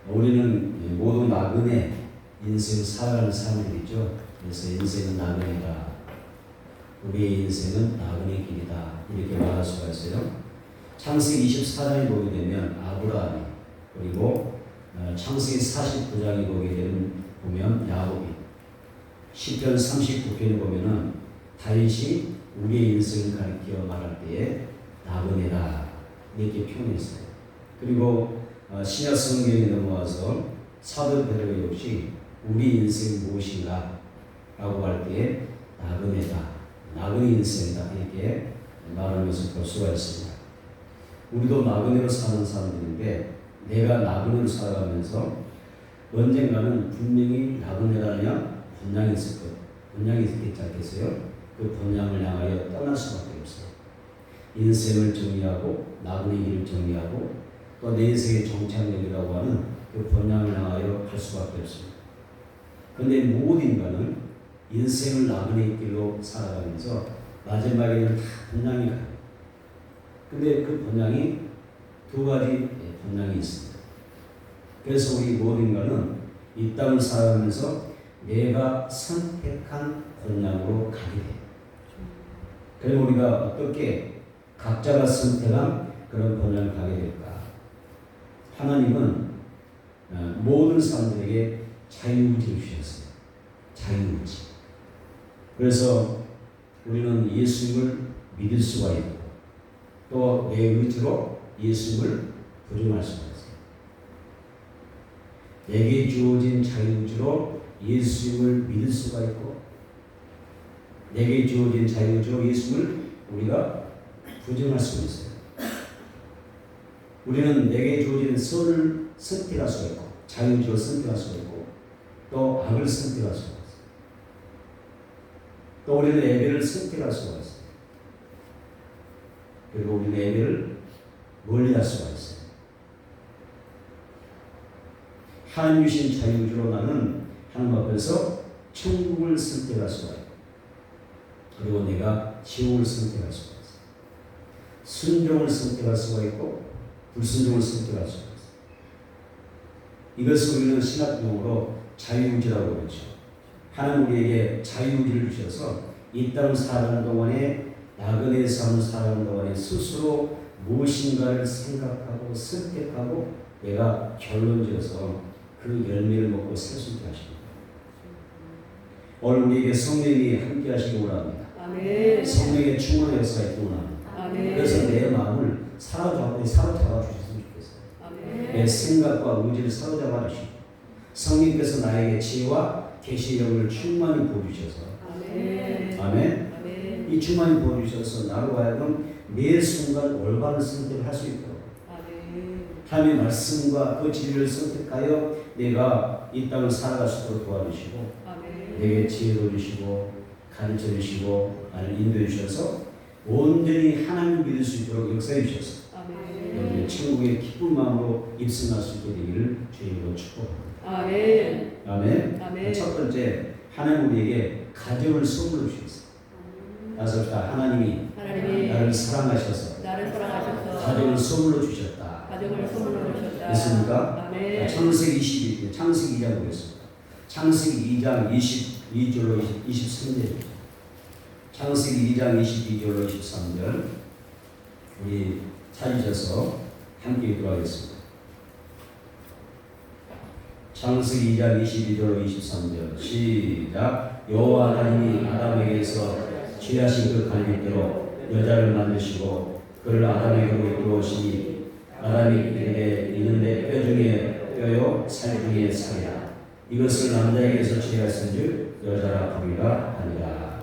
우리는 모두 나그네 인생 살아가는 사람들이죠. 그래서 인생은 나그네다. 우리의 인생은 나그네 길이다. 이렇게 말할 수가 있어요. 창세기 24장에 보게 되면 아브라함이, 그리고 창세기 49장에 보면 야곱이, 시편 39편에 보면은 다윗이 우리의 인생을 가리켜 말할 때에 나그네다 이렇게 표현했어요. 그리고 신약 성경에 넘어와서 사도 베드로 역시 우리 인생이 무엇인가 라고 할 때에 나그네다, 나그네 인생이다 이렇게 말하는 것을 볼 수가 있습니다. 우리도 나그네로 사는 사람들인데, 내가 나그네로 살아가면서 언젠가는 분명히 나그네라냐 본향이 있을 것, 본향이 있겠지 않겠어요? 그 본향을 향하여 떠날 수밖에 없어요. 인생을 정리하고 나그네 길을 정리하고 또 내 인생의 정착력이라고 하는 그 본향을 향하여 갈 수밖에 없습니다. 그런데 모든 인간은 인생을 나그네 길로 살아가면서 마지막에는 다 본향이 가요. 근데 그 본향이 두 가지 본향이 있습니다. 그래서 우리 모든 인간은 이 땅을 살아가면서 내가 선택한 본향으로 가게 돼요. 그리고 우리가 어떻게 각자가 선택한 그런 본향을 가게 될까? 하나님은 모든 사람들에게 자유의지를 주셨어요. 자유의지. 그래서 우리는 예수님을 믿을 수가 있고 또 내 의지로 예수님을 부정할 수가 있어요. 내게 주어진 자유의지로 예수님을 믿을 수가 있고 내게 주어진 자유의지로 예수님을 우리가 부정할 수가 있어요. 우리는 내게 주어진 선을 선택할 수가 있고 자유의지로 선택할 수가 있고 또 악을 선택할 수가 있어요. 또 우리는 예배를 선택할 수가 있어요. 그리고 우리는 예배를 멀리할 수가 있어요. 하나님 주신 자유의지로 나는 하나님 앞에서 천국을 선택할 수가 있고 그리고 내가 지옥을 선택할 수가 있어요. 순종을 선택할 수가 있고 불순종을 선택할 수가 있어요. 이것을 우리는 신학용어로 자유의지라고 그러죠. 하나님 우리에게 자유의지를 주셔서 이 땅을 살아가는 동안에 나그네 삶을 살아가는 동안에 스스로 무엇인가를 생각하고 선택하고 내가 결론지어서 그 열매를 먹고 살 수 있게 하십니다. 오늘 우리에게 성령이 함께 하시기 원합니다. 아멘. 성령의 충만한 역사가 있기 원합니다. 아멘. 그래서 내 마음을 사로잡아 주셨으면 좋겠어요. 아멘. 내 생각과 의지를 사로잡아 주시고 성령께서 나에게 지혜와 계시의 영을 충만히 부어주셔서 아멘. 아멘. 아멘. 이 충만히 부어주셔서 나로 하여금 매 순간 올바른 선택을 할 수 있도록 아멘. 하나님의 말씀과 그 진리를 선택하여 내가 이 땅을 살아갈 수 있도록 도와주시고 아멘. 내게 지혜를 주시고 가르쳐 주시고 나를 인도해 주셔서 온전히 하나님을 믿을 수 있도록 역사해 주셔서 아멘. 천국의 기쁜 마음으로 입성할 수 있게 되기를 주님으로 축복합니다. 아멘. 아멘. 아멘. 첫 번째, 하나님 우리에게 가정을 선물로 주셨어요. 그래서 하나님이 나를 사랑하셔서 가정을 선물로 주셨다. 가정을 선물로 주셨다. 됐습니까? 아멘. 창세기 2장 보겠습니다. 창세기 2장 22절로 23절입니다. 창세기 2장 22절로 23절 우리 찾으셔서 함께 읽도록 하겠습니다. 창세기 2장 22절로 23절 시작. 여호와 하나님이 아담에게서 취하신 그 갈빗대로 여자를 만드시고 그를 아담에게로 이끌어오시니 아담이 이르되 이는 내 뼈 중에 뼈요 살 중에 살이라. 이것을 남자에게서 취하신즉 여자라 부르리라 하니라.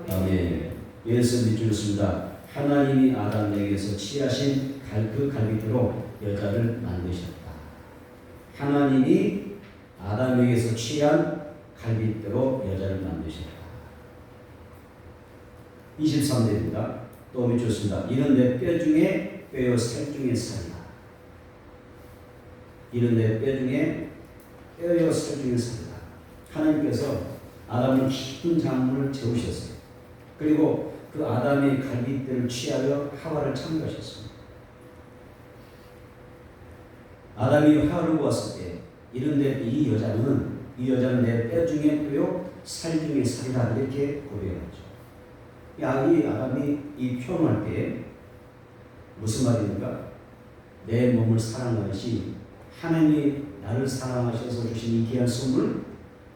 아멘. 예수 믿습니다. 하나님이 아담에게서 취하신 그 갈빗대로 여자를 만드셨다. 하나님이 아담에게서 취한 갈빗대로 여자를 만드셨다. 23절입니다. 또 믿습니다. 이는 내 뼈 중에 뼈요 살 중에 살이다. 이는 내 뼈 중에 뼈요 살 중에 살이다. 하나님께서 아담을 깊은 장물을 재우셨어요. 그리고 그 아담의 갈빗대를 취하여 하와를 창조하셨습니다. 아담이 하와를 보았을 때 이런데 이 여자는 내 뼈 중에 뼈요 살 중에 살이다 이렇게 고백하죠. 이 아담이 이 표현할 때 무슨 말입니까? 내 몸을 사랑하듯이 하나님이 나를 사랑하셔서 주신 이 귀한 선물,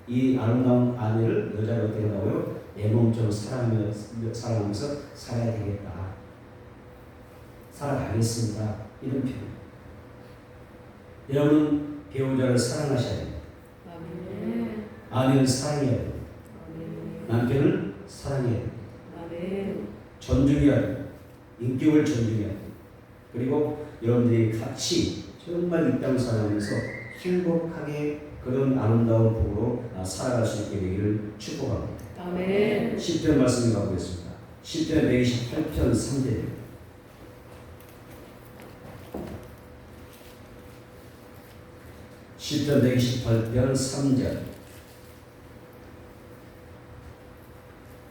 이 아름다운 아내를 여자를 어떻게 한다고요? 내 몸처럼 사랑하면서 살아야 되겠다. 살아가겠습니다. 이런 표현. 여러분 배우자를 사랑하셔야 됩니다. 아멘. 아내를 사랑해야 됩니다. 아멘. 남편을 사랑해야 됩니다. 아멘. 존중해야 됩니다. 인격을 존중해야 됩니다. 그리고 여러분들이 같이 정말 이 땅을 살아가면서 행복하게 그런 아름다운 복으로 살아갈 수 있게 되기를 축복합니다. 아멘. 10편 말씀을 가보겠습니다. 10편 128편 3절. 시편 128편 3절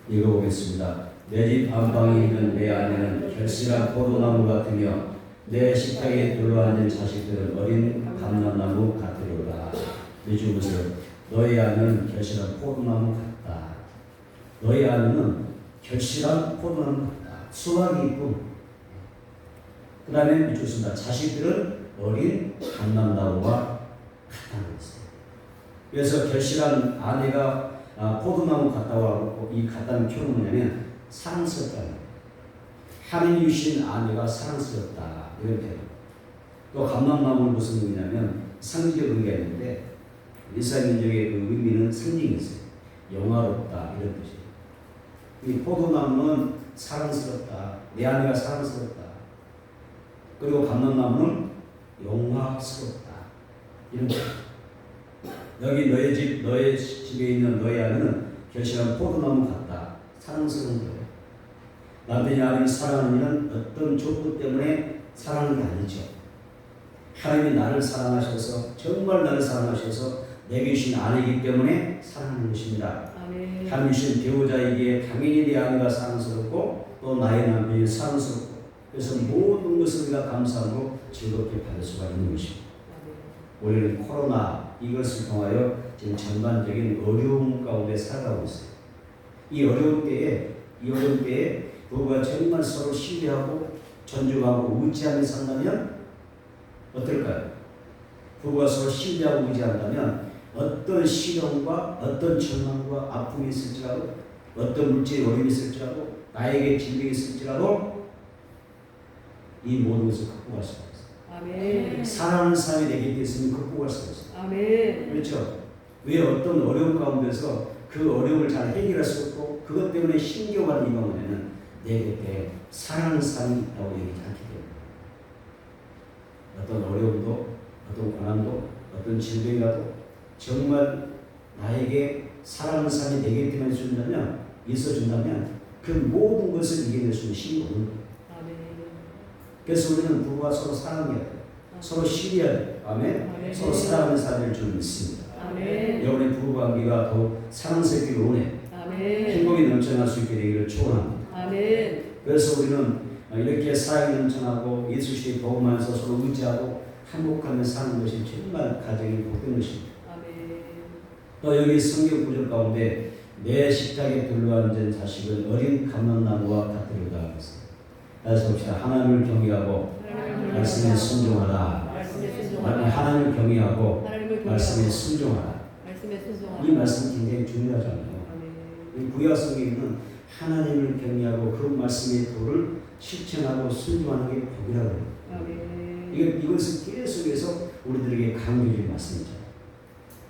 읽어보겠습니다. 내 집 안방에 있는 내 아내는 결실한 포도나무 같으며 내 식탁에 둘러앉은 자식들은 어린 감람나무 같으리로다. 읽어보세요. 너의 아내는 결실한 포도나무 같다. 너의 아내는 결실한 포도나무 같다. 수확이 있고 그 다음에 좋습니다. 자식들은 어린 감람나무와 같다는 것이에요. 그래서 결실한 아내가 포도나무 같다고 하고 이 같다는 표현은 뭐냐면 사랑스럽다는 거예요. 하나님 주신 아내가 사랑스럽다 이런 표현. 또 감람나무는 무슨 의미냐면 상징적 의미가 있는데 이스라엘 민족의 그 의미는 상징이 있어요. 영화롭다 이런 뜻이에요. 이 포도나무는 사랑스럽다. 내 아내가 사랑스럽다. 그리고 감람나무는 영화스럽다. 이런 뜻. 여기 너의 집에 있는 너의 아내는 결실한 포도나무 같다. 사랑스러운 거예요. 남편이 아내를 사랑하는 이는 어떤 조건 때문에 사랑하는 게 아니죠. 하나님이 나를 사랑하셔서 정말 나를 사랑하셔서 내게 주신 아내이기 때문에 사랑하는 것입니다. 아멘. 하나님 주신 배우자에게 당연히 내 아내가 사랑스럽고 또 나의 남편이 사랑스럽고 그래서 모든 것을 우리가 감사하고 즐겁게 받을 수가 있는 것입니다. 우리는 코로나 이것을 통하여 지금 전반적인 어려움 가운데 살아가고 있어요. 이 어려운 때에 부부가 정말 서로 신뢰하고 존중하고 의지하며 산다면 어떨까요? 부부가 서로 신뢰하고 의지한다면 어떤 시련과 어떤 절망과 아픔이 있을지라도 어떤 물질의 어려움이 있을지라도 나에게 질병이 있을지라도 이 모든 것을 극복할 수가 있어요. 아멘. 사랑하는 사람이 내 곁에 있으면 극복할 수가 있어요. 아멘. 그렇죠? 왜 어떤 어려움 가운데서 그 어려움을 잘 해결할 수 없고 그것 때문에 힘겨워하는 이유가 뭐냐면 내 곁에 사랑하는 사람이 있다고 얘기하지 않기 때문에 어떤 어려움도 어떤 고난도 어떤 질병이라도 정말 나에게 사랑하는 사람이 내 곁에만 있어준다면 그 모든 것을 이겨낼 수 있는 힘이 오는 거예요. 아멘. 그래서 우리는 부부가 서로 사랑해야 돼요. 서로 신뢰해야 돼요. 아멘. 아멘. 서로 사랑하는 사람일 줄 믿습니다. 아멘. 여러분의 부부관계가 더욱 사랑스럽기를 원해. 아멘. 행복이 넘쳐날 수 있게 되기를 축원합니다. 아멘. 그래서 우리는 이렇게 사랑이 넘쳐나고 예수님의 복음 안에서 서로 의지하고 행복하며 사는 것이 정말 가정이 복된 것입니다. 아멘. 또 여기 성경 구절 가운데 내 식탁에 둘러앉은 자식은 어린 감람나무와 같으리로다 했습니다. 다시 봅시다. 하나님을 경외하고 말씀에 순종하라. 말씀에 순종하라. 하나님을 경외하고 하나님을 말씀에 순종하라. 말씀에 순종하라. 이 말씀 굉장히 중요하잖아요. 아멘. 이 구약 성경에는 하나님을 경외하고 그 말씀의 도를 실천하고 순종하는 게 복이라고 해요. 아멘. 이것을 계속해서 우리들에게 강조해 말씀이잖아요.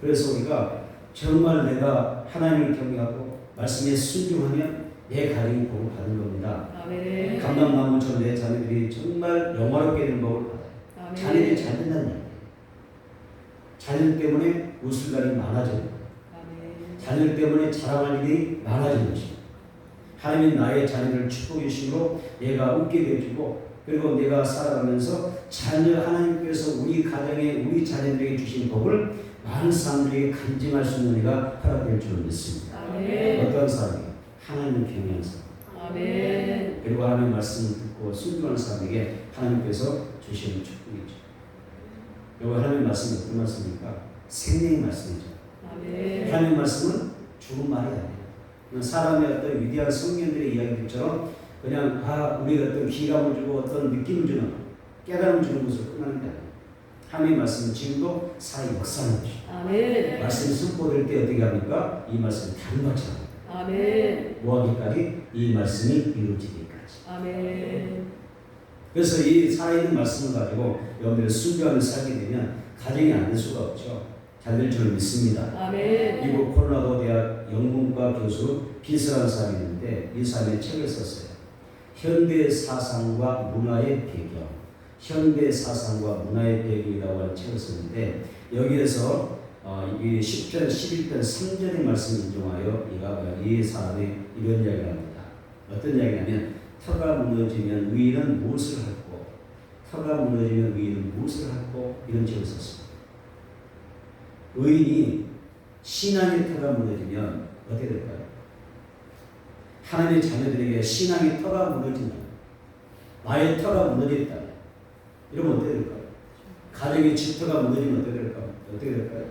그래서 우리가 정말 내가 하나님을 경외하고 말씀에 순종하면 내 가정이 복을 받는 겁니다. 아멘. 감람나무처럼 내 자녀들이 정말 영화롭게 되는 복을 받아요. 아멘. 자녀들이 잘 된다는 얘기예요. 자녀들 때문에 웃을 날이 많아져요. 아멘. 자녀들 때문에 자랑할 일이 많아지는 것입니다. 하나님이 나의 자녀를 축복해 주심으로 내가 웃게 해주고 그리고 내가 살아가면서 하나님께서 우리 가정에 우리 자녀들에게 주신 복을 많은 사람들에게 간증할 수 있는 은혜가 허락될 줄 믿습니다. 아멘. 어떤 사람이 하나님을 경외하는 사람 아멘. 그리고 하나님의 말씀을 듣고 순종하는 사람에게 하나님께서 주시는 축복이죠. 여러분 하나님의 말씀이 어떤 말씀입니까? 생명의 말씀이죠. 아멘. 하나님의 말씀은 죽은 말이 아니에요. 사람의 어떤 위대한 성령들의 이야기들처럼 그냥 우리가 어떤 기감을 주고 어떤 느낌을 주는 깨달음을 주는 것으로 끝나는 게 아니에요. 하나님의 말씀은 지금도 살아 역사하는 것이죠. 아멘. 말씀이 선포될 때 어떻게 합니까? 이 말씀이 단박처럼 아멘. 뭐하기까지? 이 말씀이 이루어지기까지. 아멘. 그래서 이 살아있는 말씀을 가지고 여러분들이 순교하며 살게 되면 가정이 안 될 수가 없죠. 잘 될 줄 믿습니다. 아멘. 미국 콜로라도 대학 영문과 교수 비스라는 사람이 있는데 이 사람이 책을 썼어요. 현대 사상과 문화의 배경, 현대 사상과 문화의 배경이라고 하는 책을 썼는데 여기에서 이 10편, 11편 3절의 말씀을 인용하여 이 사람이 이런 이야기를 합니다. 어떤 이야기냐면 터가 무너지면 의인은 무엇을 할고 터가 무너지면 의인은 무엇을 할고 이런 책을 썼습니다. 의인이 신앙의 터가 무너지면 어떻게 될까요? 하나님의 자녀들에게 신앙의 터가 무너진다. 나의 터가 무너졌다. 이러면 어떻게 될까요? 가정의 집터가 무너지면 어떻게 될까요? 어떻게 될까요?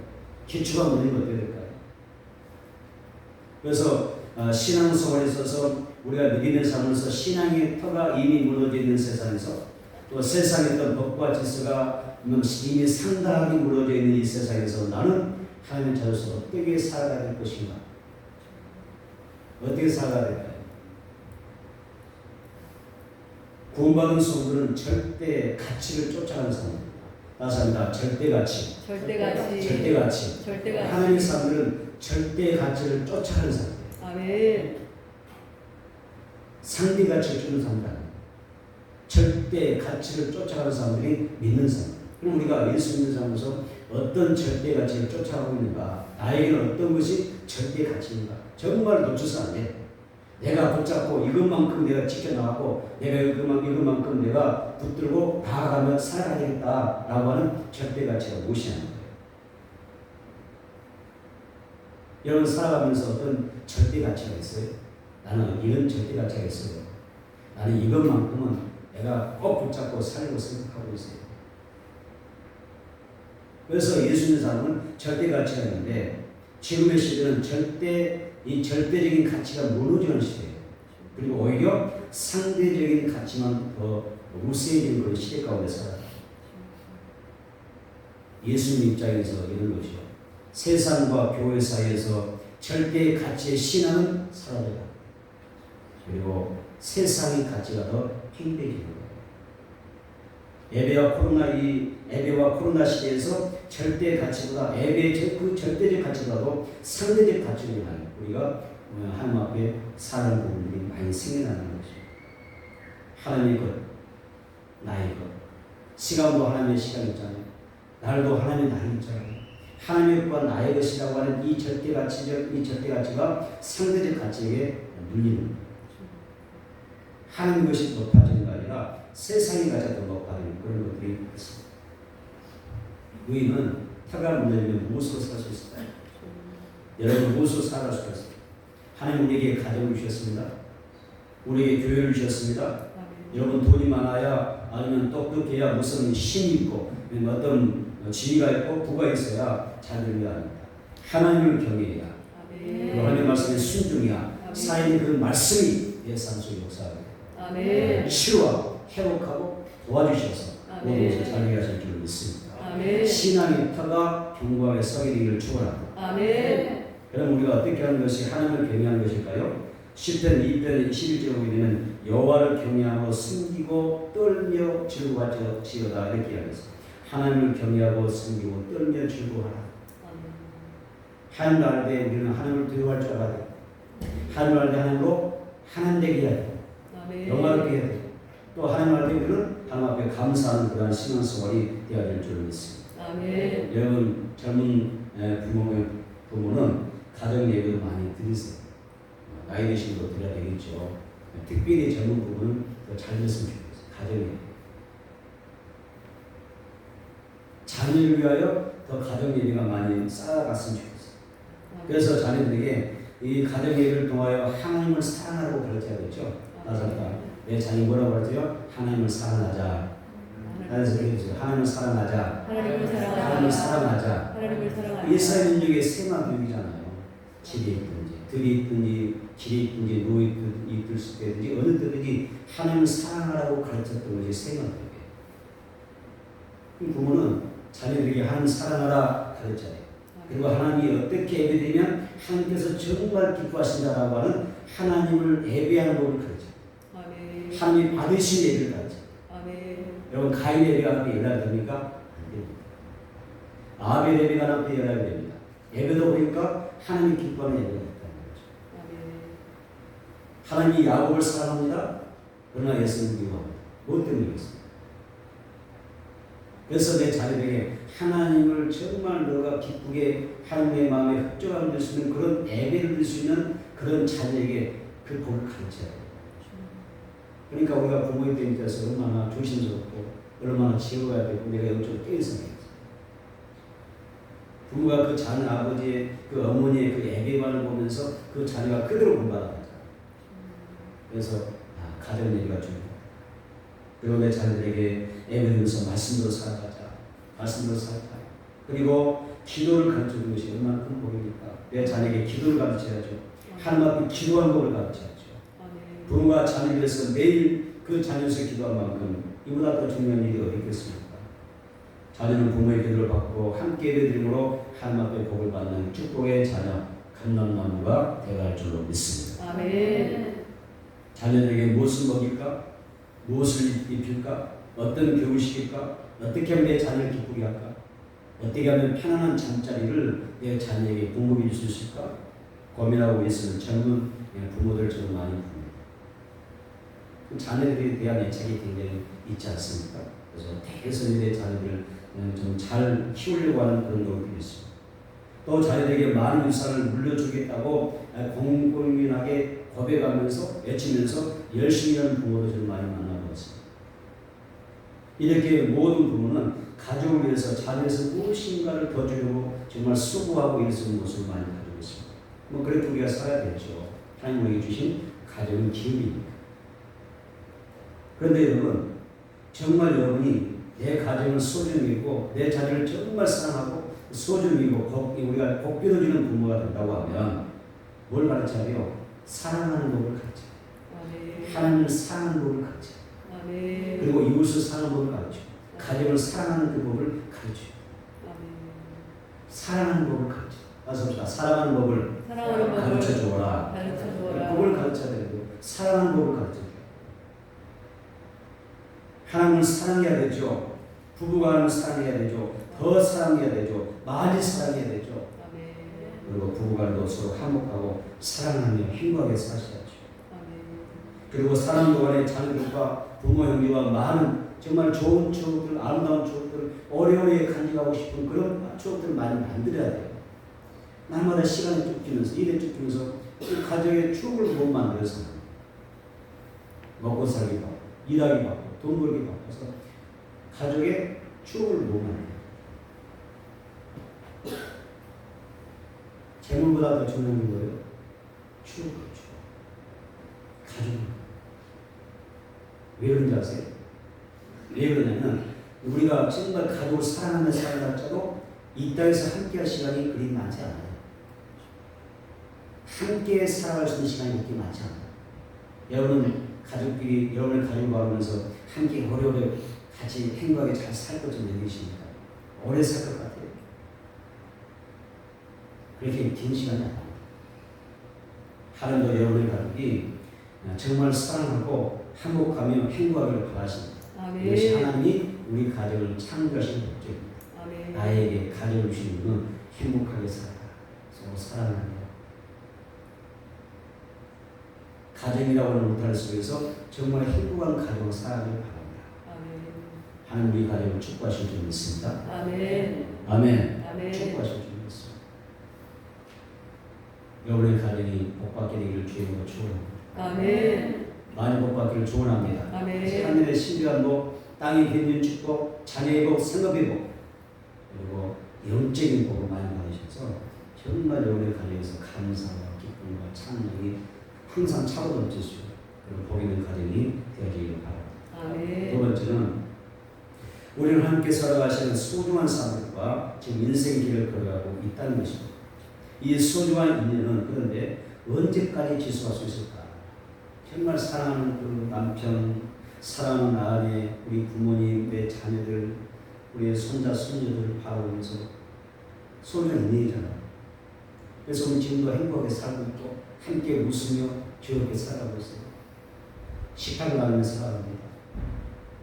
기초가 무너지면 어떻게 될까요? 그래서 신앙생활에 있어서 우리가 믿음의 삶에서 신앙의 터가 이미 무너져 있는 세상에서 또 세상의 어떤 법과 질서가 이미 상당히 무너져 있는 이 세상에서 나는 하나님의 자녀로서 어떻게 살아가야 될 것인가? 어떻게 살아가야 될까요? 구원받은 성도는 절대 가치를 쫓아가는 사람입니다. 나사입니다. 절대 가치. 절대가치. 절대 가치. 절대가치. 하나님의 사람들은 절대 가치를 쫓아가는 사람이에요. 아멘. 상대 가치를 주는 사람들 아니에요. 절대 가치를 쫓아가는 사람들이 믿는 사람. 그럼 우리가 예수 믿는 사람으로서 어떤 절대 가치를 쫓아가고 있는가? 나에게는 어떤 것이 절대 가치인가? 정말 놓쳐서 안 돼. 내가 붙잡고 이것만큼 내가 지켜나가고 내가 이것만큼 내가 붙들고 나아가며 살아야 되겠다라고 하는 절대 가치가 무엇이냐는 거예요. 여러분 살아가면서 어떤 절대 가치가 있어요? 나는 이런 절대 가치가 있어요. 나는 이것만큼은 내가 꼭 붙잡고 살려고 생각하고 있어요. 그래서 예수 믿는 사람은 절대 가치가 있는데 지금의 시대는 이 절대적인 가치가 무너지는 시대예요. 그리고 오히려 상대적인 가치만 더 우세해진 그런 시대 가운데 살아요. 예수님 입장에서 이런 것이요. 세상과 교회 사이에서 절대 가치의 신앙은 사라져요. 그리고 세상의 가치가 더 팽배해지는 거예요. 예배와 코로나 시대에서 절대 가치보다 그 절대적 가치보다도 상대적 가치를 향해 우리가 하나님 앞에 사는 부분들이 많이 생겨나는 것입니다. 하나님의 것, 나의 것, 시간도 하나님의 시간이 있잖아요. 날도 하나님의 날이 있잖아요. 하나님의 것과 나의 것이라고 하는 이 절대 가치가 상대적 가치에 눌리는 거예요. 하나님 것이 높아지는 게 아니라 세상의 가치가 더 높아지는 그런 것들이 있습니다. 의인은 터가 무너지면 무엇으로 살 수 있을까요? 여러분 무엇으로 살아갈 수 있을까요? 하나님 우리에게 가정을 주셨습니다. 우리에게 교회를 주셨습니다. 아멘. 여러분 돈이 많아야 아니면 똑똑해야 무슨 힘이 있고 어떤 지위가 있고 부가 있어야 잘 되는 게 아닙니다. 하나님을 경외해야 그리고 하나님의 말씀에 순종해야 쌓이는 그 말씀이 내 삶 속에 역사합니다. 아멘. 치유하고 회복하고 도와주셔서 모든 것을 잘 하실 줄 믿습니다. 아멘. 신앙의 터가 견고하게 서게 되기를 축원합니다. 아멘. 그럼 우리가 어떻게 하는 것이 하나님을 경외하는 것일까요? 10편 2편 21절에 보게 되면 여호와를 경외하고 숨기고 떨며 즐거워하지어다 이렇게 이야기했습니다. 하나님을 경외하고 숨기고 떨며 즐거워하라. 하나님을 알 때 우리는 하나님을 두려워할 줄 알아야 돼. 하나님을 알 때 하나님으로 하나님 되게 해야 돼. 영화롭게 해야 돼. 또 하나님을 알 때 우리는 하나님 앞에 감사하는 그러한 신앙생활이 되어야 될 줄 믿습니다. 아멘. 여러분 젊은 부모는 가정 예배도 많이 드리세요. 나이 드신 거 드려야 되겠죠. 특별히 젊은 부부는 더 잘 됐으면 좋겠어요. 가정 예배. 자녀를 위하여 더 가정 예배가 많이 쌓아갔으면 좋겠어요. 그래서 자녀들에게 이 가정 예배를 통하여 하나님을 사랑하라고 가르쳐야겠죠. 나사가 내 자녀 뭐라고 하죠? 하나님을 사랑하자. 그래서 하나님을 사랑하자. 하나님을 사랑하자. 하나님을 사랑하자. 하나님을 사랑하자. 이스라엘 민족의 세마 교육이잖아요. 집에 있든지, 들이 있든지, 길이 있든지, 누워 있을 때든지, 어느 때든지 하나님을 사랑하라고 가르쳤던 것이 세마 교육이에요. 이 부모는 자녀들에게 하나님 사랑하라 가르쳐요. 그리고 하나님이 어떻게 예배되면 하나님께서 정말 기뻐하신다라고 하는 하나님을 예배하는 법을 가르쳐요. 아멘. 하나님이 받으신 예배를 가르쳐요. 아멘. 여러분 여러분 가인 예배가 하나님께 연락이 됩니까? 안 됩니다. 아벨 예배가 하나님께 연락이 됩니다. 예배도 보니까 하나님이 기뻐하는 예배가 있다는 거죠. 아멘. 하나님이 야곱을 사랑합니다. 그러나 예수님을 미워합니다. 무엇 때문이겠습니까? 그래서 내 자녀에게 하나님을 정말 너가 기쁘게 하나님의 마음에 흡족함을 줄 수 있는 그런 예배를 드릴 수 있는 그런 자녀에게 그 복을 가르쳐야 돼요. 그러니까 우리가 부모의 입장에서 얼마나 조심스럽고 얼마나 지혜로워야 되고 내가 영적으로 깨어있어야겠어. 부모가 그 자녀 아버지의 그 어머니의 그 예배관을 보면서 그 자녀가 그대로 본받아가잖아. 그래서 가정 예배가 중요하다. 그리고 내 자녀들에게 예배드리면서 말씀으로 살아가자. 말씀으로 살아가자. 그리고 기도를 가르쳐주는 것이 얼마나 큰 복입니까? 내 자녀에게 기도를 가르쳐야죠. 하나님 앞에 기도하는 법을 가르쳐야죠. 부모가 자녀를 위해서 매일 그 자녀에서 기도한 만큼 이보다 더 중요한 일이 어디 있겠습니까? 자녀는 부모의 기도를 받고 함께 예배드림으로 하나님 앞에 복을 받는 축복의 자녀 감람나무가 되어갈 줄로 믿습니다. 아멘. 자녀들에게 무엇을 먹일까? 무엇을 입힐까? 어떤 교육을 시킬까? 어떻게 하면 내 자녀를 기쁘게 할까? 어떻게 하면 편안한 잠자리를 내 자녀에게 공급해 줄 수 있을까? 고민하고 있으면 젊은 부모들 저는 많이 봅니다. 자녀들에 대한 애착이 굉장히 있지 않습니까? 그래서 대개선 내 자녀들을 좀 잘 키우려고 하는 그런 노력이 있습니다. 또 자녀들에게 많은 유산을 물려주겠다고 공공연하게 고백하면서 외치면서 열심히 하는 부모도 저는 많이 만나보았습니다. 이렇게 모든 부모는 가족을 위해서 자녀에서 무엇인가를 더 주려고 정말 수고하고 일쓰는 모습을 많이 가지고 있습니다. 뭐 그렇게 우리가 살아야겠죠. 하나님 우리에게 주신 가족은 기업입니다. 그런데 여러분, 정말 여러분이 내 가정을 소중히 여기고 내 자녀를 정말 사랑하고 소중히 여기고 우리가 복비도 주는 부모가 된다고 하면 뭘 가르쳐야 돼요? 사랑하는 법을 가르쳐요. 하나님을 사랑하는 법을 가르쳐요. 그리고 이웃을 사랑하는 법을 가르쳐요. 가정을 사랑하는 그 법을 가르쳐요. 사랑하는 법을 가르쳐요. 맞습니다. 사랑하는 법을 가르쳐 주어라. 법을 가르쳐야 되고 사랑하는 법을 가르쳐 줘요. 하나님을 사랑해야 되죠. 부부가 하나님을 사랑해야 되죠. 더 사랑해야 되죠. 많이 사랑해야 되죠. 그리고 부부간도 서로 화목하고 사랑하며 행복하게 사셔야죠. 그리고 사랑 동안에 자녀들과 부모 형제와 많은 정말 좋은 추억들, 아름다운 추억들, 오래오래 간직하고 싶은 그런 추억들을 많이 만들어야 돼요. 날마다 시간이 쫓기면서 일에 쫓기면서 그 가정의 추억을 못 만들어서 먹고 살기 바쁘고 일하기 바쁘고 돈 벌기 바빠서 가족의 추억을 못 만들어요. 재물보다 더 중요한 게 뭐예요? 추억이죠. 가족입니다. 왜 그런지 아세요? 왜 그러냐면 우리가 정말 가족을 사랑하는 사람을 할지라도 이 땅에서 함께할 시간이 그리 많지 않아요. 함께 살아갈 수 있는 시간이 그렇게 많지 않아요. 여러분은 가족끼리 여러분의 가족을 바라면서 함께 오래오래 같이 행복하게 잘 살 것 좀 얘기하십니까? 오래 살 것 같아요. 그렇게 긴 시간이 아닙니다. 하나님도 여러분의 가족이 정말 사랑하고 행복하며 행복하기를 바라십니다. 이것이 하나님이 우리 가족을 창조하신 목적입니다. 나에게 가족을 주신 분은 행복하게 살아라. 서로 사랑하며 가정이라고 하는 울타리 속에서 정말 행복한 가정을 살아가길 바랍니다. 하나님 우리 가정을 축복하실 줄 믿습니다. 아멘. 축복하실 줄 믿습니다. 여러분의 가정이 복받게 되기를 주님으로 축원합니다. 많이 복받기를 축원합니다. 하늘의 신비한 땅의 견딘 축복, 자녀의 복, 생업의 복, 그리고 영적인 복을 많이 받으셔서 정말 여러분의 가정에서 감사와 기쁨과 찬양이 항상 차고 넘칠 수 있는 그런 복 있는 가정이 되어지기를 바랍니다. 두 번째는 우리는 함께 살아가시는 소중한 사람들과 지금 인생 길을 걸어가고 있다는 것입니다. 이 소중한 인연은 그런데 언제까지 지속할 수 있을까? 정말 사랑하는 그 남편, 사랑하는 아내, 우리 부모님, 내 자녀들, 우리의 손자, 손녀들을 바라보면서 소중한 인연이잖아요. 그래서 우리 지금도 행복하게 살고 있고 함께 웃으며 즐겁게 살아가고 있어요. 식탁을 나누며 살아갑니다.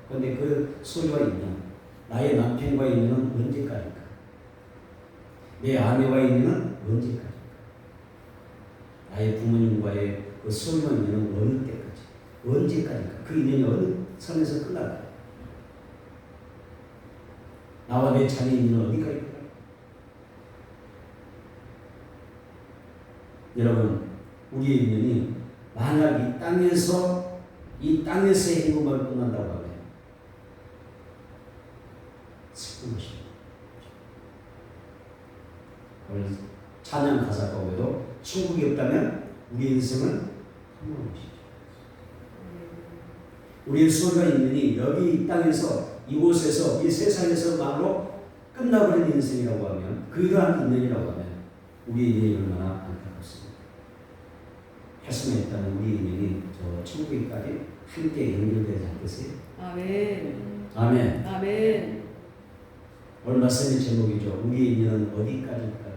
그런데 그 소중한 인연, 나의 남편과의 인연은 언제까지일까? 내 아내와의 인연은 언제까지일까? 나의 부모님과의 그 소중한 인연은 어느 때까지? 언제까지일까? 그 인연이 어느 선에서 끝날까? 나와 내 자녀 인연은 어디까지일까? 여러분, 우리의 인연이 만약 이 땅에서의 행복만 끝난다고 하면 슬픈 것입니다. 오늘 찬양 가사 가운데도 천국이 없다면 우리의 인생은 허무한 것이죠. 우리의 소중한 인연이 여기 이 땅에서 이곳에서 이 세상에서만으로 끝나버린 인생이라고 하면 그러한 인연이라고 하면 우리의 인연이 얼마나 안타깝습니다. 헬스에 있다는 우리 인연이 저 천국에까지 함께 연결되지 않겠어요? 아멘. 아멘. 아멘. 오늘 말씀의 제목이죠. 우리의 인연은 어디까지일까요?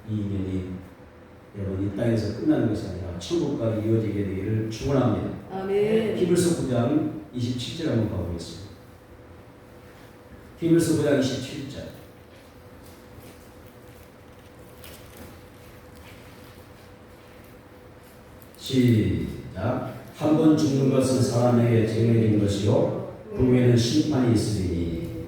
이 인연이 여러분 이 땅에서 끝나는 것이 아니라 천국까지 이어지게 되기를 축원합니다. 아멘. 히브리서 9장 27절 한번 봐보겠습니다. 히브리서 9장 27절. 시작. 한 번 죽는 것은 사람에게 정해진 것이요 그 후에는 심판이 있으리니.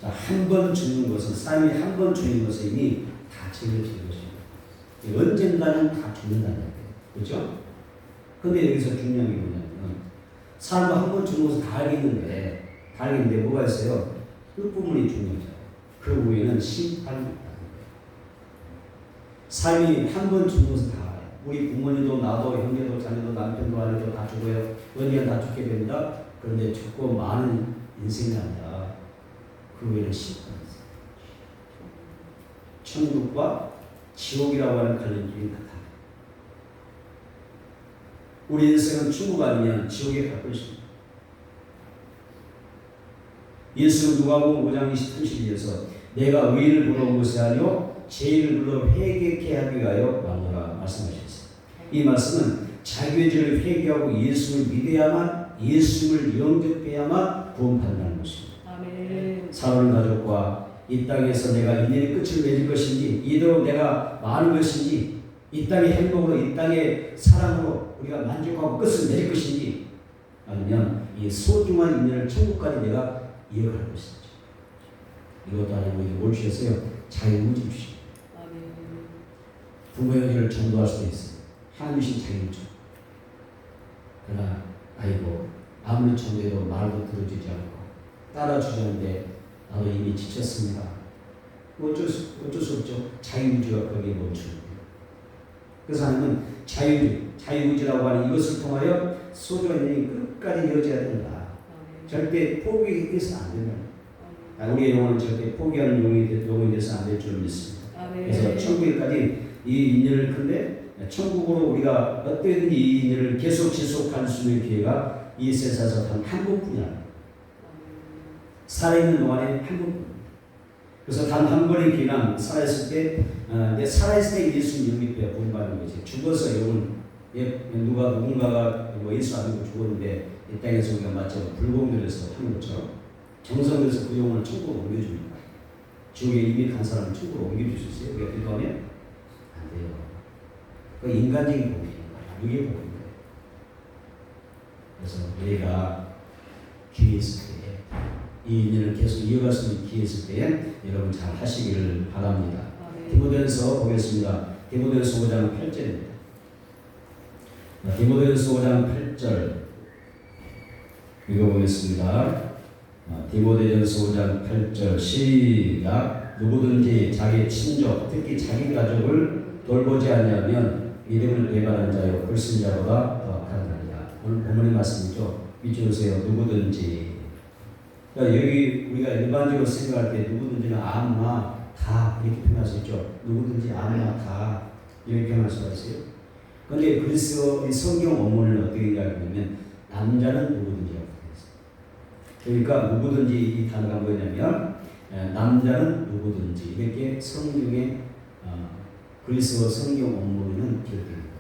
자, 한 번 죽는 것은 사람이 한 번 죽는 것은 이미 다 정해진 것입니다. 언젠가는 다 죽는다는 거예요. 그렇죠? 근데 여기서 중요한 게 뭐냐면 사람은 한 번 죽는 것은 다 알겠는데 뭐가 있어요? 끝부분이 중요하죠. 그 후에는 심판이 있다는 거예요. 삶이 한 번 죽는 것은 다 알아요. 우리 부모님도 나도 형제도 자녀도 남편도 아내도 다 죽어요. 언젠가 다 죽게 됩니다. 그런데 죽고 많은 인생이 아니라 그 후에는 심판이 있어요. 천국과 지옥이라고 하는 갈림길이 같아요. 우리 인생은 천국 아니면 지옥에 갈 것입니다. 예수는 누가복음 5장 23절에서 내가 의인을 불러온 것이 아니요 죄인을 불러 회개케 하기 위하여 왔노라 말씀하셨어요. 이 말씀은 자기의 죄를 회개하고 예수를 믿어야만, 예수를 영접해야만 구원받는 것입니다. 아멘. 사랑하는 가족과 이 땅에서 내가 인연의 끝을 맺을 것인지, 이대로 내가 많은 것인지, 이 땅의 행복으로, 이 땅의 사랑으로 우리가 만족하고 끝을 맺을 것인지, 아니면 이 소중한 인연을 천국까지 내가 이어갈 것인지. 이것도 아니고 이제 뭘 주셨어요? 자유의지 주십니다. 아멘. 부모의 의를 전도할 수도 있어요. 하나님 주신 자유의지. 그러나 아이고 아무리 전도해도 말도 들어주지 않고 따라주지 않는데 나도 이미 지쳤습니다. 어쩔 수 없죠. 자유의지가 거기에 멈추는 거예요. 그래서 하나님은 자유의지라고 하는 이것을 통하여 소중한 인연이 끝까지 이어져야 된다. 아멘. 절대 포기해서는 안 된다. 우리의 영혼은 절대 포기하는 영혼이 돼서 안 될 줄 믿습니다. 아멘. 그래서 천국에까지 이 인연을 근데 천국으로 우리가 어떻게든 이 인연을 계속 지속할 수 있는 기회가 이 세상에서 단 한 번뿐이야. 살아있는 동안에 한 번뿐. 그래서 단 한 번의 기회는 살아있을 때, 살아있을 때 예수님 영입해야 구원받는 거지. 죽어서 영혼, 누군가가 뭐 예수 안 믿고 죽었는데 이 땅에서 우리가 마치 불공들에서 하는 것처럼 정성들에서 그 영혼을 천국으로 옮겨줍니다. 지옥에 이미 간 사람을 천국으로 옮겨줄 수 있어요? 우리가 기도하면? 안 돼요. 그 인간적인 복입니다. 이게 복입니다. 그래서 우리가 기회 있을 때, 이 인연을 계속 이어갈 수 있는 기회 있을 때 여러분 잘 하시기를 바랍니다. 디모데전서 보겠습니다. 디모데전서 5장 8절입니다. 디모데전서 5장 8절 읽어보겠습니다. 디모데전서 5장 8절 시작. 누구든지 자기 친족 특히 자기 가족을 돌보지 않으면 믿음을 배반한 자요 불신자보다 더 악하니라. 오늘 본문의 말씀이죠. 밑줄으세요. 누구든지 그러니까 여기 우리가 일반적으로 생각할 때 누구든지는 아무나 다 이렇게 표현할 수 있죠. 누구든지 아무나 다 이렇게 표현할 수가 있어요. 그런데 그리스어 이 성경 원문을 어떻게 이야기하냐면 남자는 누구든지라고 되어 있어요. 그러니까 누구든지 이 단어가 뭐냐면 남자는 누구든지 이렇게 성경의 그리스어 성경 원문에는 기록됩니다.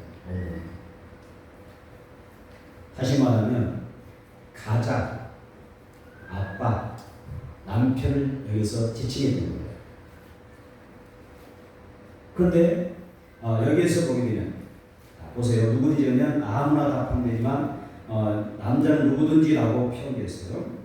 다시 말하면 가장 아빠, 남편을 여기서 지칭해 주는 거예요. 그런데 여기에서 보게 되면 보세요. 누구든지면 아무나 다 포함되지만 남자는 누구든지라고 표현됐어요.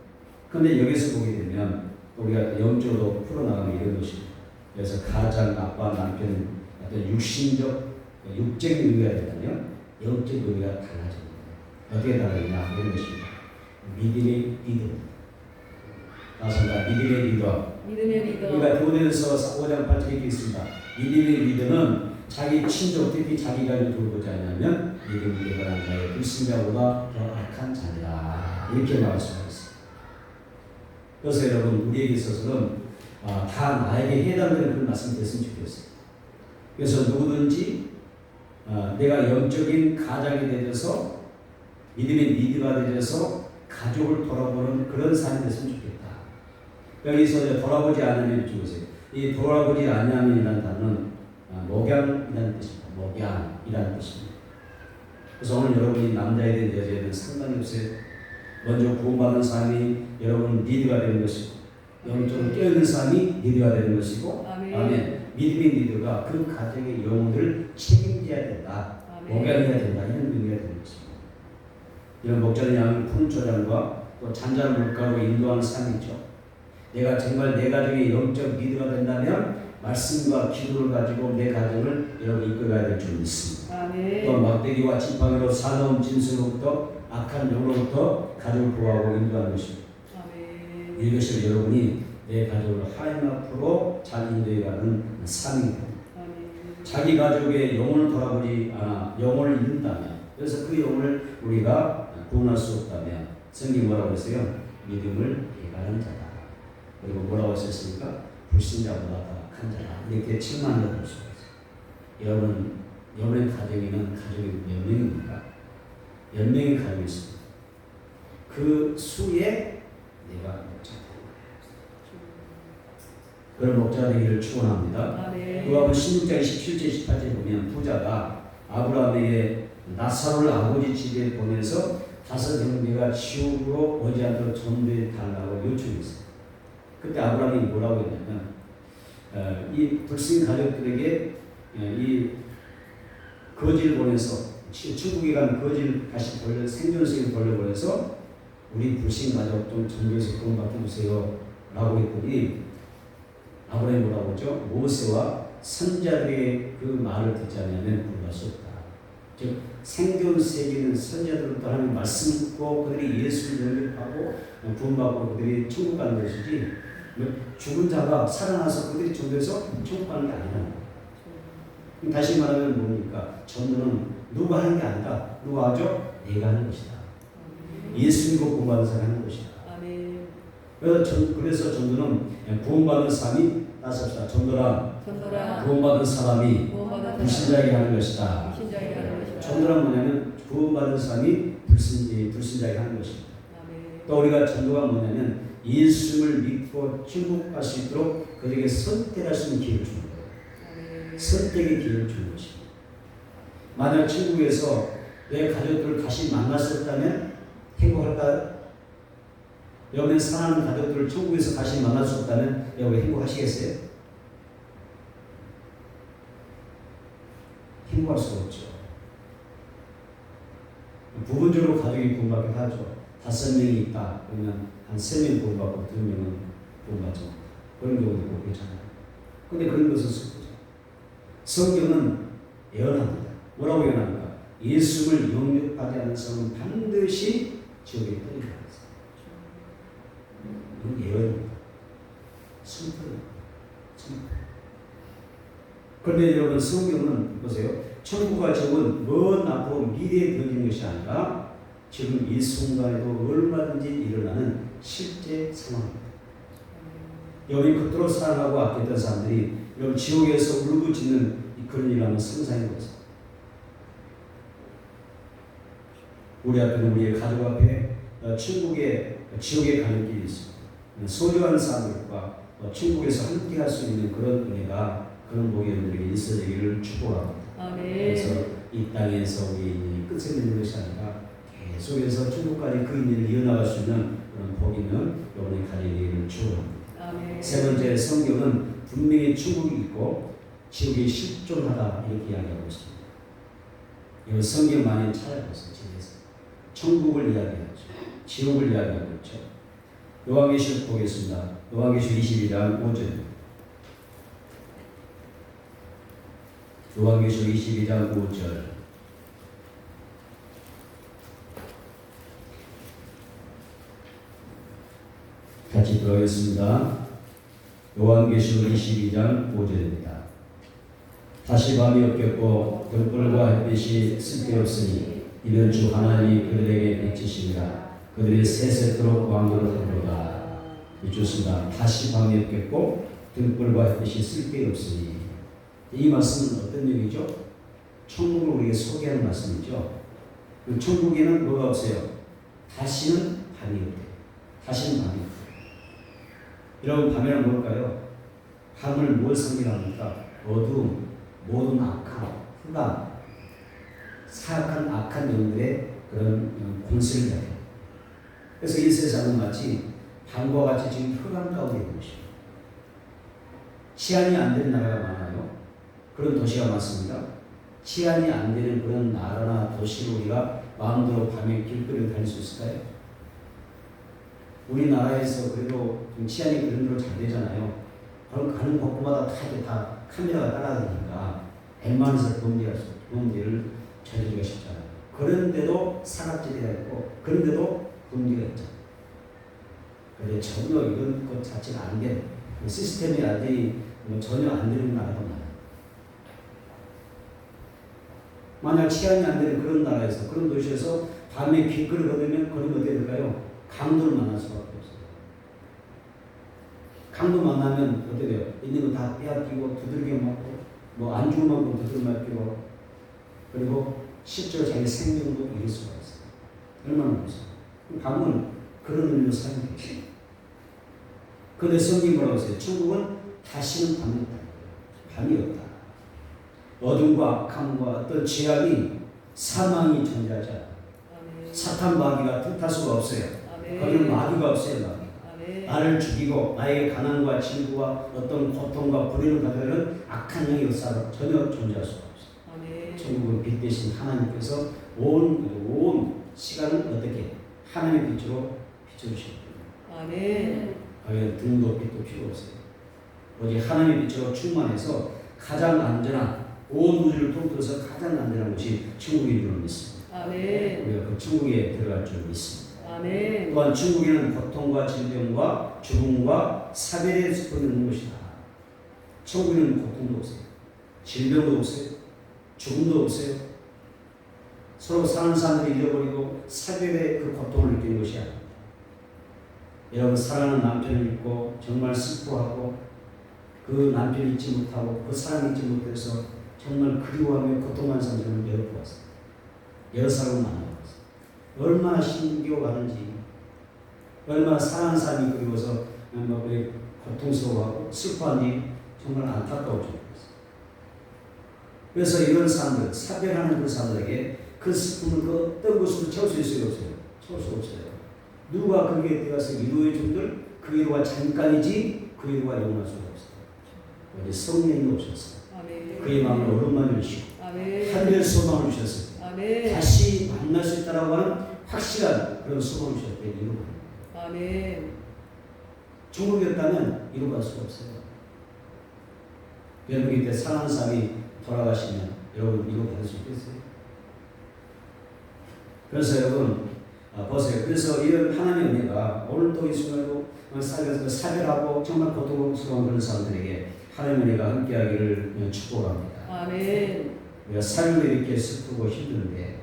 그런데 여기서 보게 되면 우리가 영적으로 풀어나가면 이런 것입니다. 그래서 가장, 아빠, 남편 어떤 육신적, 육적인 의미가 되면 영적 의미가 달라집니다. 어떻게 달라지냐 이런 것입니다. 믿음의 리더. 맞습니다. 믿음의 리더. 믿음의 리더. 그러니까 교대에서 5장 8절에 이렇게 있습니다. 믿음의 리더는 자기 친족 특히 자기가 돌보지 않으면 믿음을 개발한 자의 불신자보다 더 악한 자니라 이렇게 말할 수가 있습니다. 그래서 여러분 우리에게 있어서는 다 나에게 해당되는 그런 말씀이 됐으면 좋겠어요. 그래서 누구든지 내가 영적인 가장이 되어서 믿음의 리더가 되어서 가족을 돌아보는 그런 삶이 됐으면 좋겠다. 여기서 돌아보지 않으면 죽으세요. 이 돌아보지 않으면이라는 단어는 목양이라는 뜻입니다. 목양이라는 뜻입니다. 그래서 오늘 여러분이 남자이든 여자이든 상관이 없어요. 먼저 구원받은 사람이 여러분 리더가 되는 것이고 영적으로 깨어있는 사람이 리더가 되는 것이고 아멘. 믿음의 리더가 그 가정의 영혼을 책임져야 된다. 목양해야 된다. 이런 의미가 되는 것입니다. 이런 목자는 양을 푸른 초장과 또 잔잔한 물가로 인도하는 삶이죠. 내가 정말 내 가정의 영적 리더가 된다면 말씀과 기도를 가지고 내 가정을 여러분 이끌어가야 될 줄 믿습니다. 또 막대기와 지팡이로 사나운 짐승으로부터 악한 영으로부터 가족을 보호하고 인도하는 것입니다. 이것이 여러분이 내 가족을 하나님 앞으로 잘 인도해가는 삶입니다. 자기 가족의 영혼을 돌아보지 않아 영혼을 잃는다면 그래서 그 영혼을 우리가 구원할 수 없다면 성경이 뭐라고 했어요? 믿음을 개발한 자다. 그리고 뭐라고 하셨습니까? 불신자보다 더 악한 자다. 이렇게 칭찬을 볼 수가 있어요. 여러분의 가정에는 가족이 몇 명입니까? 몇 명의 가족이 있습니다. 그 수에 내가 목자가 되는 거예요. 그런 목자가 되기를 축원합니다. 누가복음 16장 17절 18절 보면 부자가 아브라함에게 나사로를 아버지 집에 보내서 5 형제가 지옥으로 오지 않도록 전도해 달라고 요청했어요. 그때 아브라함이 뭐라고 했냐면 이 불신 가족들에게 이 거지를 보내서 천국에 간 거지를 다시 생존세를 돌려보내서 우리 불신 가족 좀 전도해서 구원받게 주세요 라고 했더니 아브라함이 뭐라고 했죠? 모세와 선자들의 그 말을 듣지 않으면 구원할 수 없다. 즉 생존 세계는 선자들부터 하는 말씀 듣고 그들이 예수를 영접하고 구원받고 그들이 천국 가는 것이지 죽은 자가 살아나서 그들이 전도해서 천국 가는 게 아니라는 거예요. 다시 말하면 뭡니까? 전도는 누가 하는 게 아니라 누가 하죠? 내가 하는 것이다. 예수 믿고 구원받은 사람이 하는 것이다. 그래서 전도는 구원받은 사람이 따섭시다. 전도란 구원받은 사람이 불신자에게 하는 것이다. 전도란 뭐냐면 구원받은 사람이 불신자에게 하는 것입니다. 또 우리가 전도가 뭐냐면 예수를 믿고 천국 갈 수 있도록 그들에게 선택할 수 있는 기회를 주는 거예요. 선택의 기회를 주는 것입니다. 만약 천국에서 내 가족들을 다시 만날 수 없다면 행복할까요? 여러분의 사랑하는 가족들을 천국에서 다시 만날 수 없다면 여러분 행복하시겠어요? 행복할 수가 없죠. 부분적으로 가족이 구원받기도 하죠. 5명이 있다 그러면 한 3명 구원받고 2명은 구원받죠. 그런 경우도 있고 그렇잖아요. 그런데 그런 것은 슬프죠. 성경은 예언합니다. 뭐라고 예언합니까? 예수를 영접하지 않는 사람은 반드시 지옥에 떨어질 것이다. 이건 예언입니다. 슬퍼요. 그런데 여러분 성경은 보세요. 천국과 지옥은 먼 앞으로 미래에 벌어지는 것이 아니라 지금 이 순간에도 얼마든지 일어나는 실제 상황입니다. 여기 그토록 사랑하고 아꼈던 사람들이 여러분 지옥에서 울부짖는 그런 일을 한번 상상해 보세요. 우리 앞에는 우리의 가족 앞에 지옥에 가는 길이 있습니다. 소중한 사람들과 천국에서 함께 할 수 있는 그런 은혜가 그런 목회자들에게 있어지기를 축복합니다. 아멘. 그래서 이 땅에서 우리 인연이 끝에 있는 것이 아니라 계속해서 천국까지 그 인연을 이어나갈 수 있는 그런 복 있는 여러분이 가지기를 축복합니다. 아멘. 세 번째, 성경은 분명히 천국이 있고 지옥이 실존하다 이렇게 이야기하고 있습니다. 이거 성경 많이 찾아보세요. 집에서 천국을 이야기하죠. 지옥을 이야기하고 있죠. 요한계시록 보겠습니다. 요한계시록 22장 5절. 요한계시록 22장 5절. 같이 들어가겠습니다. 요한계시록 22장 5절입니다. 다시 밤이 없겠고 등불과 햇빛이 쓸데없으니 이는 주 하나님이 그들에게 비치시니라. 그들이 세세토록 왕으로 되리로다. 좋습니다. 다시 밤이 없겠고 등불과 햇빛이 쓸데없으니 이 말씀은 어떤 얘기죠? 천국을 우리에게 소개하는 말씀이죠. 그 천국에는 뭐가 없어요? 다시는 밤이 없대요. 다시는 밤이 없대요. 여러분 밤에는 뭘까요? 밤을 뭘 상징합니까? 어두움, 모든 악함, 흑암, 사악한 악한 영들의 그런 공세를 해요. 그래서 이 세상은 마치 밤과 같이 지금 흑암 가운데 있는 것입니다. 치안이 안 되는 나라가 많아요. 그런 도시가 많습니다. 치안이 안 되는 그런 나라나 도시를 우리가 마음대로 밤에 길거리를 다닐 수 있을까요? 우리나라에서 그래도 좀 치안이 그런 대로 잘 되잖아요. 가는 곳마다 다 카메라가 따라다니니까 웬만해서 범죄를 저지르기가 쉽잖아요. 그런데도 사각지대가 있고 그런데도 범죄가 있잖아요. 그런데 전혀 이런 것 자체가 안 되는 시스템이 아직 전혀 안 되는 나라가 많아요. 만약 치안이 안 되는 그런 나라에서 그런 도시에서 밤에 길거리 걸으면 어떻게 될까요? 강도를 만날 수밖에 없어요. 강도 만나면 어떻게 돼요? 있는 거 다 빼앗기고 두들겨 맞고 뭐 안 죽을 만큼 두들겨 맞고 그리고 실제로 자기 생명도 잃을 수가 있어요. 얼마나 무서워요. 밤은 그런 의미로 사용되어 있어요. 그런데 성경이 뭐라고 했어요? 천국은 다시는 밤이 없다. 밤이 없다. 어둠과 악함과 어떤 죄악이 사망이 존재하지 않아요. 사탄 마귀가 틈탈 수가 없어요. 거기는 마귀가 없어요. 마귀. 나를 죽이고 나에게 가난과 질구와 어떤 고통과 불의를 가져오는 악한 영이 없어 전혀 존재할 수가 없어요. 천국은 빛 대신 하나님께서 온 시간을 어떻게 하나님의 빛으로 비춰주셨거든요. 아멘. 등도 빛도 필요 없어요. 오직 하나님의 빛으로 충만해서 가장 안전한 온 우주를 통틀어서 가장 안전한 곳이 천국인 줄 믿습니다. 아멘. 우리가 그 천국에 들어갈 줄 믿습니다. 아멘. 또한 천국에는 고통과 질병과 죽음과 사별의 숲이 있는 곳이다. 천국에는 고통도 없어요. 질병도 없어요. 죽음도 없어요. 서로 사는 사람들이 잃어버리고 사별의 그 고통을 느끼는 것이 아닙니다. 여러분 사랑하는 남편을 잊고 정말 슬퍼하고 그 남편을 잊지 못하고 그 사랑을 잊지 못해서 정말 그리워하며 고통하는 사람들을 여러 보았어요. 여러 사람을 만나봤어요. 얼마나 힘겨워하는지 얼마나 사랑하는 사람이 그리워서 고통스러워하고 슬퍼하니 정말 안타까워 죽겠어요. 그래서 이런 사람들, 사별하는 그 사람들에게 그 슬픔을 그 어떤 것으로 채울 수 있어요? 없어요? 채울 수 없어요. 누가 거기에 들어가서 위로해 준들 그 위로가 잠깐이지 그 위로가 영원할 수가 없어요. 우리 성령이 오셔서 그의 마음을 얼음만 주시고 하늘의 소망을 주셨어요. 다시 만날 수 있다라고 하는 확실한 그런 소망을 주셨대요. 아멘. 천국이었다면 이루어갈 수가 없어요. 여러분 이때 사랑하는 사람이 돌아가시면 여러분 이루어갈 수 있겠어요? 그래서 여러분 보세요. 그래서 이런 하나님의 은혜가 오늘도 이 순간도 살면서 사별하고 정말 고통스러운 그런 사람들에게 하나님의 은혜가 함께하기를 축복합니다. 아멘. 우리가 삶을 이렇게 슬프고 힘든데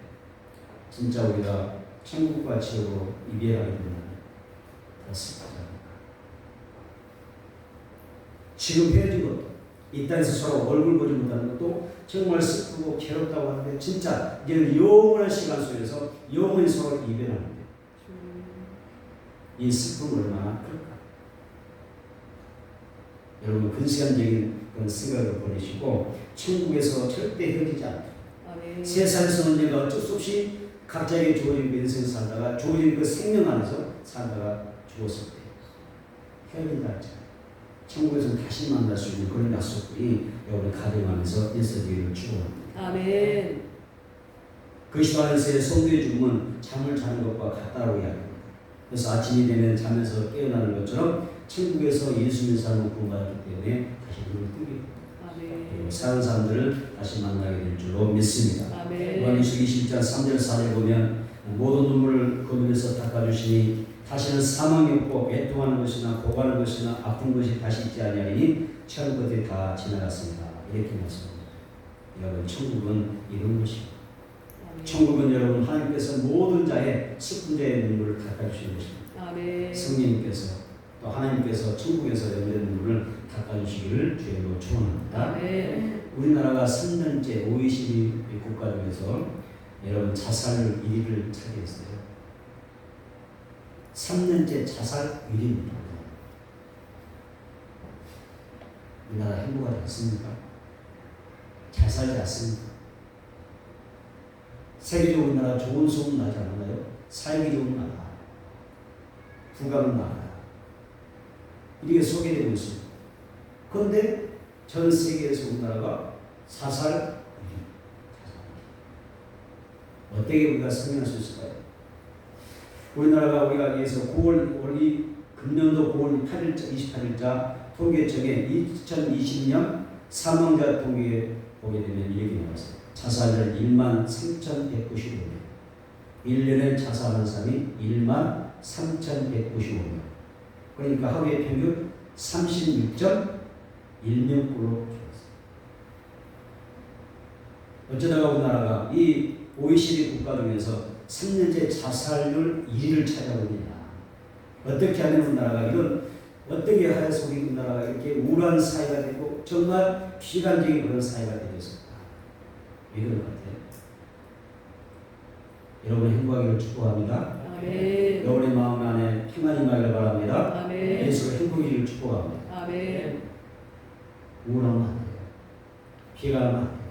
진짜 우리가 천국과 지옥으로 이별하게 되면 슬프지 않을까. 지금 헤어진 것도 이 땅에서 서로 얼굴 보지 못하는 것도 정말 슬프고 괴롭다고 하는데 진짜 이제는 영원한 시간 속에서 영원히 서로 이별하는데 이 슬픔은 얼마나 클까. 여러분 근시간적인 그런 생각을 버리시고 천국에서 절대 헤어지지 않다. 아멘. 세상에서는 내가 어쩔 수 없이 각자에게 주어진 그 인생 살다가 주어진 그 생명 안에서 살다가 죽었을 때 헤어진다 했잖아요. 천국에서는 다시 만날 수 있는 그런 약속들이 여러분의 가정 안에서 있어지기를 축원합니다. 아멘. 그 시간에서의 성도의 죽음은 잠을 자는 것과 같다고 이야기합니다. 그래서 아침이 되면 잠에서 깨어나는 것처럼 천국에서 예수 믿는 사람은 구원받았기 때문에 다시 눈을 뜨게 됩니다. 아멘. 사는 사람들을 다시 만나게 될 줄로 믿습니다. 아멘. 요한일서 20장 3절 4절 보면 모든 눈물을 그 눈에서 닦아주시니 다시는 사망이 없고 애통하는 것이나 고가는 것이나 아픈 것이 다시 있지 아니하리니 처음 것들이 다 지나갔습니다. 이렇게 말씀합니다. 여러분 천국은 이런 것입니다. 아멘. 천국은 여러분 하나님께서 모든 자의 슬픈 자의 눈물을 닦아주시는 것입니다. 아멘. 성령님께서 또 하나님께서 천국에서 여러분의 눈물을 닦아주시기를 주님으로 축원합니다. 아멘. 우리나라가 3년째 OECD 국가 중에서 여러분 자살 1위를 차지했어요. 3년째 자살 1위입니다. 우리나라 행복하지 않습니까? 잘 살지 않습니까? 세계적으로 우리나라 좋은 소문 나지 않나요? 살기 좋은 나라, 부강한 나라 이렇게 소개되고 있습니다. 그런데 전 세계에서 우리나라가 자살 1위. 어떻게 우리가 설명할 수 있을까요? 우리나라가 우리가 위해서 9월 우리 금년도 9월 8일자 28일자 통계청에 2020년 사망자 통계 보게 되면 이렇게 나왔어요. 자살자 1만 3,195명. 1년에 자살하는 사람이 1만 3,195명. 그러니까 하루에 평균 36.1명꼴로 줄었어요. 어쩌다가 우리나라가 이 OECD 국가 중에서 3년째 자살률 1위를 차지하고 있느냐. 어떻게 하면 우리나라가 이런 어떻게 하여서 우리 우리나라가 이렇게 우울한 사회가 되고 정말 비관적인 그런 사회가 되었을까. 왜 그런 것 같아요? 여러분의 행복하기를 축복합니다. 아멘. 여러분의 마음 안에 평안이 임하기를 바랍니다. 아멘. 예수가 행복이기를 축복합니다. 아멘. 우울하면 안 돼요. 비관하면 안 돼요.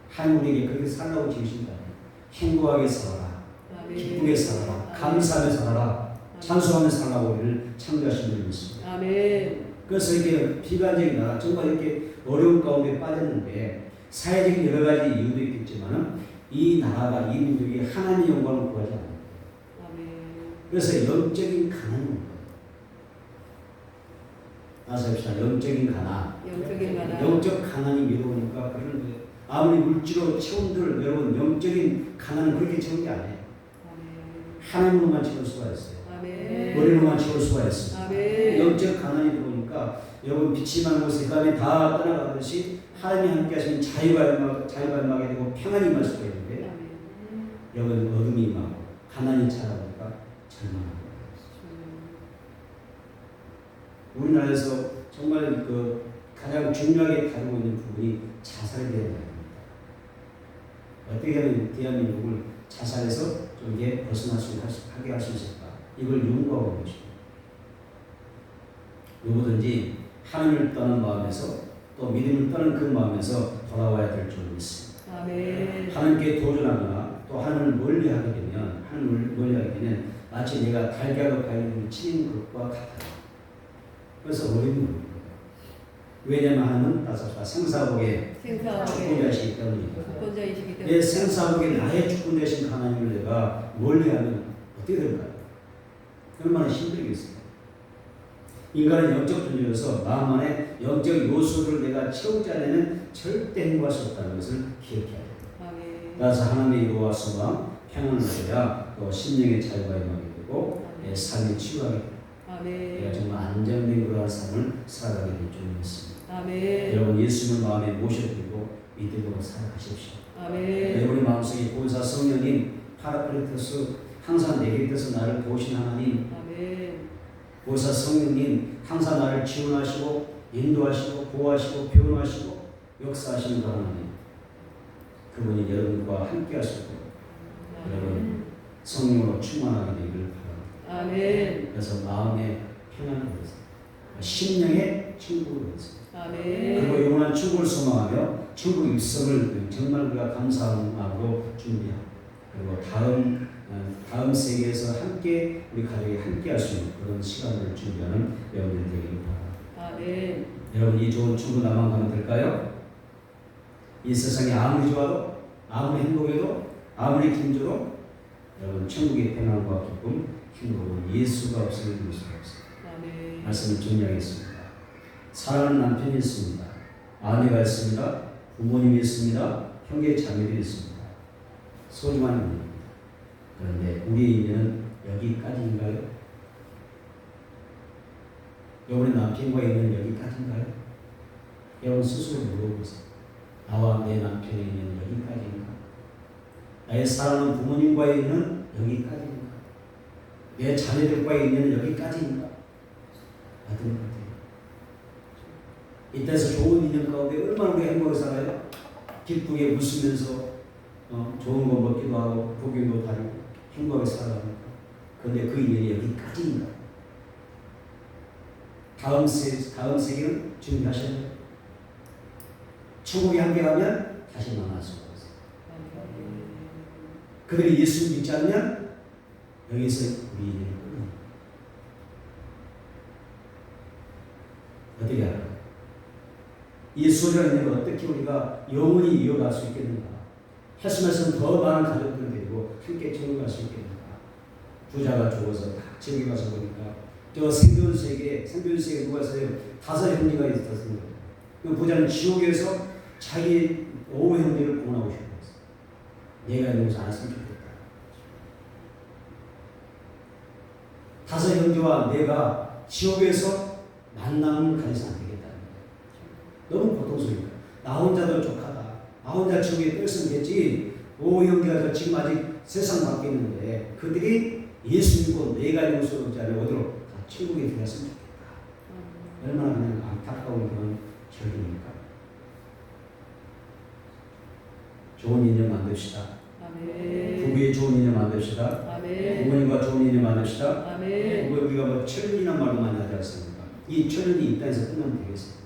하나님 우리에게 그렇게 살라고 지으신 거 아니에요. 행복하게 살아라. 아멘. 기쁘게 살아라. 감사하며 살아라. 찬송하며 살라고 우리를 창조하신 분이 있습니다. 아멘. 그래서 이렇게 비관적인 나라, 정말 이렇게 어려운 가운데 빠졌는데 사회적인 여러 가지 이유도 있겠지만 이 나라가 이 민족이 하나님의 영광을 구하지 않아요. 아멘. 그래서 영적인 가난이 온 거예요. 다시 합시다. 영적인 가난. 영적인 가난. 영적 가난이 미루니까 그런 거예요. 아무리 물질로 채운들 여러분 영적인 가난은 그렇게 채운 게 아니에요. 아멘. 하나님으로만 채울 수가 있어요. 아멘. 머리로만 채울 수가 있습니다. 아멘. 영적 가난이 들어오니까 여러분 빛이 많은 곳에 감이 다 떠나가듯이 하나님이 함께 하시면 자유가 임하게 되고 평안이 임할 수가 있는데 아멘. 여러분 어둠이 임하고 가난이 찾아오니까 절망하고 우리나라에서 정말 그 가장 중요하게 다루고 있는 부분이 자살에 대한 이야기입니다. 어떻게 하면 대한민국을 자살에서 좀 이게 벗어날 수 하게 할 수 있을까? 이걸 연구하고 있는 것입니다. 누구든지 하나님을 떠난 마음에서 또 믿음을 떠난 그 마음에서 돌아와야 될 줄 믿습니다. 아멘. 하나님께 도전하거나 또 하나님을 멀리하게 되면 마치 내가 달걀과 바위를 치는 것과 같아요. 그래서 어려운 겁니다. 왜냐하면 하나님은 생사복의 주권자이시기 때문입니다. 주권자이시기 때문에 내 생사복의 나의 주권자이신 하나님을 내가 멀리하면 어떻게 될까요? 얼마나 힘들겠어요. 인간은 영적 존재로서 마음 안에 영적 요소를 내가 채우지 않으면 절대 행복할 수 없다는 것을 기억해야 돼요. 아멘. 따라서 하나님의 이루와 소망, 평안을 얻어야 또 심령의 자유가 임하게 되고 내 삶이 치유하게 됩니다. 아멘. 내가 정말 안정된 그러한 삶을 살아가게 될 줄 믿습니다. 아멘. 여러분 예수님을 마음에 모셔드리고 믿음으로 살아가십시오. 아멘. 여러분의 마음속에 보혜사 성령님, 파라클리토스 항상 내 곁에서 나를 도우신 하나님, 아멘. 보혜사 성령님 항상 나를 지원하시고 인도하시고 보호하시고 교훈하시고 역사하시는 그 하나님, 그분이 여러분과 함께 하시고 여러분 성령으로 충만하게 되기를 바랍니다. 아멘. 그래서 마음의 평안을 얻으세요. 심령의 천국을 얻으세요. 아멘. 그리고 영원한 천국을 소망하며 천국 입성을 정말 우리가 감사하는 마음으로 준비하고, 그리고 다음 세계에서 함께 우리 가족이 함께 할 수 있는 그런 시간을 준비하는 여러분들 되기를 바랍니다. 아멘. 여러분 이 좋은 천국 나만 가면 될까요? 이 세상이 아무리 좋아도 아무리 행복해도 아무리 힘줘도 여러분 천국의 평안과 기쁨, 행복은 예수가 없으면 이룰 수가 없어요. 아멘. 말씀을 정리하겠습니다. 사랑하는 남편이 있습니다. 아내가 있습니다. 부모님이 있습니다. 형제 자매들이 있습니다. 소중한 인연입니다. 그런데 우리의 인연은 여기까지인가요? 여러분의 남편과 있는 여기까지인가요? 여러분 스스로 물어보세요. 나와 내 남편의 인연은 여기까지인가? 나의 사랑하는 부모님과의 인연은 여기까지인가? 내 자녀들과의 인연은 여기까지인가? 같은 것 같아요. 이때서 좋은 인연 가운데 얼마나 우리 행복하게 살아요? 기쁘게 웃으면서 좋은 거 먹기도 하고 구경도 다니고 행복하게 살아갑니다. 그런데 그 인연이 여기까지인가? 다음 세계는 준비하셔야 돼요. 천국에 함께 가면 다시 만날 수가 없어요. 그들이 예수를 믿지 않으면 여기서 우리 인연이 끝납니다. 어떻게 할까요? 이 소중한 인연을 어떻게 우리가 영원히 이어갈 수 있겠는가? 했으면서 더 많은 가족들 데리고 함께 천국 갈 수 있겠는가? 부자가 죽어서 다 지옥에 가서 보니까 저 생존세계에 누가 있어요? 5 형제가 있었습니다. 그 부자는 지옥에서 자기 5 형제를 구원하고 싶었어요. 내가 있는 곳에 안 했으면 좋겠다. 5 형제와 내가 지옥에서 만남을 가져서는 안 되겠다. 너무 고통스러워요. 나 혼자도 족하다. 나 혼자 지옥에 뺐으면 됐지. 5 형제가 지금 아직 세상 밖에 있는데 그들이 예수 믿고 내가 있는 곳으로 오지 않으면 어디로 다 천국에 들어갔으면 좋겠다. 얼마나 그냥 안타까운 그런 결론입니까? 좋은 인연 만듭시다. 아멘. 부부의 좋은 인연 만듭시다. 아멘. 부모님과 좋은 인연 만듭시다. 아멘. 우리가 뭐 천년이란 말도 많이 하지 않습니까? 이 천년이 이 땅에서 끝나면 되겠습니다.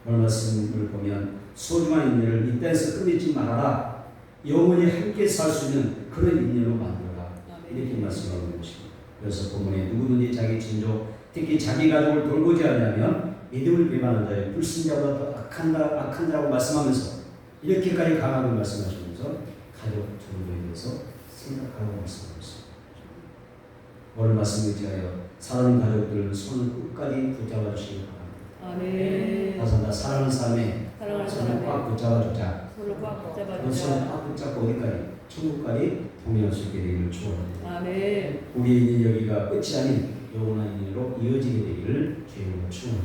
오늘 말씀을 보면 소중한 인연을 이 땅에서 끝내지 말아라. 영원히 함께 살 수 있는 그런 인연으로 만들어라. 이렇게 말씀하고 있습니다. 그래서 본문에 누구든지 자기 친족, 특히 자기 가족을 돌보지 않으면 믿음을 배반한 자의 불신자보다 더 악한 자라고 말씀하면서 이렇게까지 강하게 말씀하시면서 가족 정도에 대해서 생각하라고 말씀하고 있습니다. 오늘 말씀을 위하여 사랑하는 가족들 손을 끝까지 붙잡아 주시기 바랍니다. 아멘. 다시 다 사랑하는 삶에 사랑하는 손을 사람의 꽉 붙잡아 주자. 손을 꽉 손을 붙잡아주자. 꽉 붙잡고 어디까지? 천국까지 동행할 수 있게 되기를 축원합니다. 아멘. 우리의 인연 여기가 끝이 아닌 영원한 인연으로 이어지게 되기를 주님으로 축원합니다.